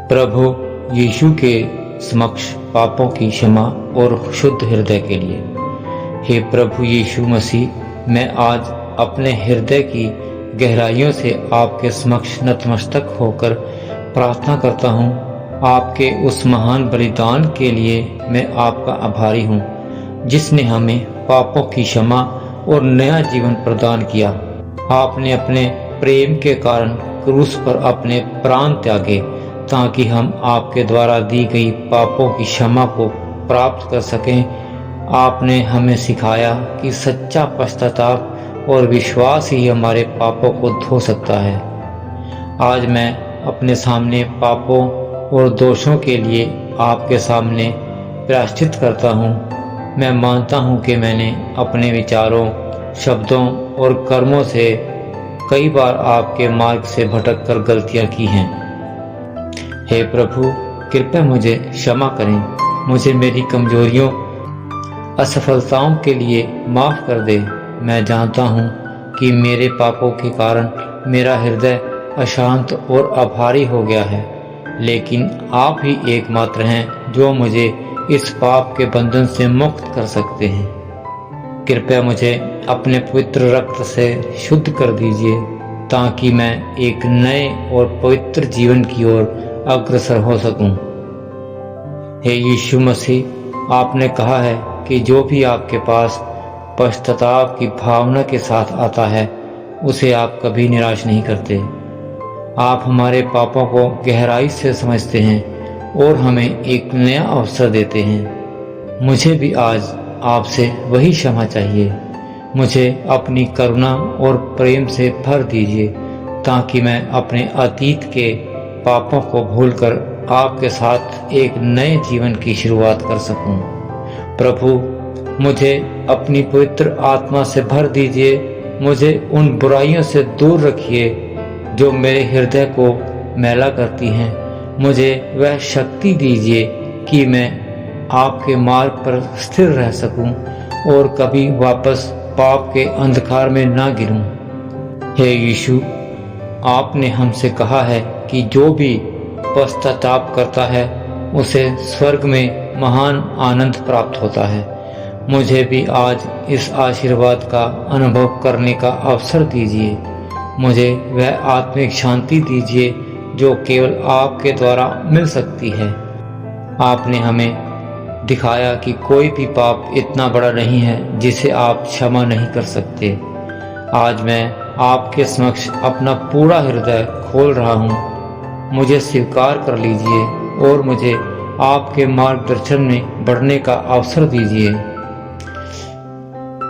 प्रभु यीशु के समक्ष पापों की क्षमा और शुद्ध हृदय के लिए। हे प्रभु यीशु मसीह, मैं आज अपने हृदय की गहराइयों से आपके समक्ष नतमस्तक होकर प्रार्थना करता हूँ। आपके उस महान बलिदान के लिए मैं आपका आभारी हूँ, जिसने हमें पापों की क्षमा और नया जीवन प्रदान किया। आपने अपने प्रेम के कारण क्रूस पर अपने प्राण त्यागे, ताकि हम आपके द्वारा दी गई पापों की क्षमा को प्राप्त कर सकें। आपने हमें सिखाया कि सच्चा पश्चाताप और विश्वास ही हमारे पापों को धो सकता है। आज मैं अपने सामने पापों और दोषों के लिए आपके सामने प्रायश्चित करता हूँ। मैं मानता हूँ कि मैंने अपने विचारों, शब्दों और कर्मों से कई बार आपके मार्ग से भटककर गलतियाँ की हैं। हे प्रभु, कृपया मुझे क्षमा करें। मुझे मेरी कमजोरियों, असफलताओं के लिए माफ़ कर दे। मैं जानता हूँ कि मेरे पापों के कारण मेरा हृदय अशांत और आभारी हो गया है, लेकिन आप ही एकमात्र हैं जो मुझे इस पाप के बंधन से मुक्त कर सकते हैं। कृपया मुझे अपने पवित्र रक्त से शुद्ध कर दीजिए, ताकि मैं एक नए और पवित्र जीवन की ओर अग्रसर हो सकूं। हे यीशु मसीह, आपने कहा है कि जो भी आपके पास पश्चाताप की भावना के साथ आता है, उसे आप कभी निराश नहीं करते। आप हमारे पापों को गहराई से समझते हैं और हमें एक नया अवसर देते हैं। मुझे भी आज आपसे वही क्षमा चाहिए। मुझे अपनी करुणा और प्रेम से भर दीजिए, ताकि मैं अपने अतीत के पापों को भूलकर आपके साथ एक नए जीवन की शुरुआत कर सकूं। प्रभु, मुझे अपनी पवित्र आत्मा से भर दीजिए। मुझे उन बुराइयों से दूर रखिए जो मेरे हृदय को मैला करती हैं। मुझे वह शक्ति दीजिए कि मैं आपके मार्ग पर स्थिर रह सकूं और कभी वापस पाप के अंधकार में ना गिरूं। हे यीशु, आपने हमसे कहा है कि जो भी पश्चाताप करता है उसे स्वर्ग में महान आनंद प्राप्त होता है। मुझे भी आज इस आशीर्वाद का अनुभव करने का अवसर दीजिए। मुझे वह आत्मिक शांति दीजिए जो केवल आपके द्वारा मिल सकती है। आपने हमें दिखाया कि कोई भी पाप इतना बड़ा नहीं है जिसे आप क्षमा नहीं कर सकते। आज मैं आपके समक्ष अपना पूरा हृदय खोल रहा हूँ। मुझे स्वीकार कर लीजिए और मुझे आपके मार्गदर्शन में बढ़ने का अवसर दीजिए।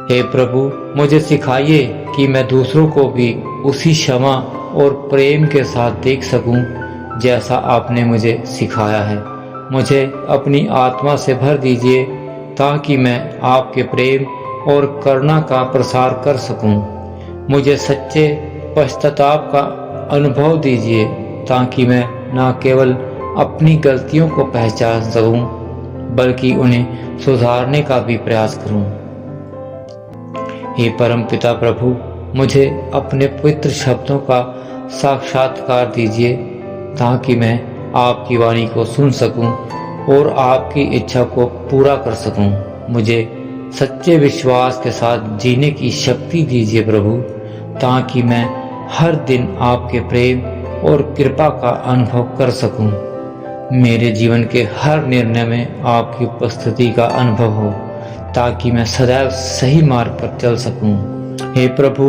हे प्रभु, मुझे सिखाइए कि मैं दूसरों को भी उसी क्षमा और प्रेम के साथ देख सकूं जैसा आपने मुझे सिखाया है। मुझे अपनी आत्मा से भर दीजिए, ताकि मैं आपके प्रेम और करुणा का प्रसार कर सकूं। मुझे सच्चे पश्चाताप का अनुभव दीजिए, ताकि मैं न केवल अपनी गलतियों को पहचान सकूं, बल्कि उन्हें सुधारने का भी प्रयास करूं। हे परमपिता प्रभु, मुझे अपने पवित्र शब्दों का साक्षात्कार दीजिए, ताकि मैं आपकी वाणी को सुन सकूं और आपकी इच्छा को पूरा कर सकूं। मुझे सच्चे विश्वास के साथ जीने की शक्ति दीजिए प्रभु, ताकि मैं हर दिन आपके प्रेम और कृपा का अनुभव कर सकूं। मेरे जीवन के हर निर्णय में आपकी उपस्थिति का अनुभव हो, ताकि मैं सदैव सही मार्ग पर चल सकूं। हे प्रभु,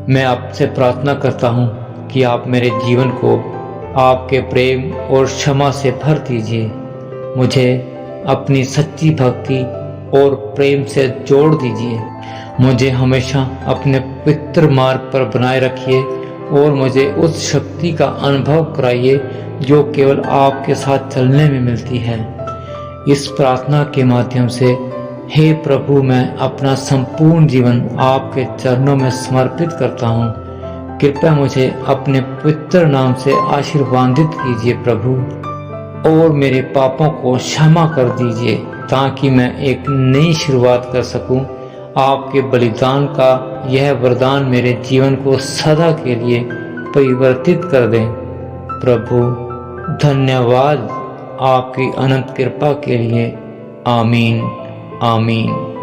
मैं आपसे प्रार्थना करता हूं कि आप मेरे जीवन को आपके प्रेम और क्षमा से भर दीजिए। मुझे अपनी सच्ची भक्ति और प्रेम से जोड़ दीजिए। मुझे हमेशा अपने पवित्र मार्ग पर बनाए रखिए और मुझे उस शक्ति का अनुभव कराइए जो केवल आपके साथ चलने में मिलती है। इस प्रार्थना के माध्यम से हे प्रभु, मैं अपना संपूर्ण जीवन आपके चरणों में समर्पित करता हूँ। कृपया मुझे अपने पवित्र नाम से आशीर्वादित कीजिए प्रभु, और मेरे पापों को क्षमा कर दीजिए, ताकि मैं एक नई शुरुआत कर सकूं। आपके बलिदान का यह वरदान मेरे जीवन को सदा के लिए परिवर्तित कर दें। प्रभु, धन्यवाद आपकी अनंत कृपा के लिए। आमीन आमीन।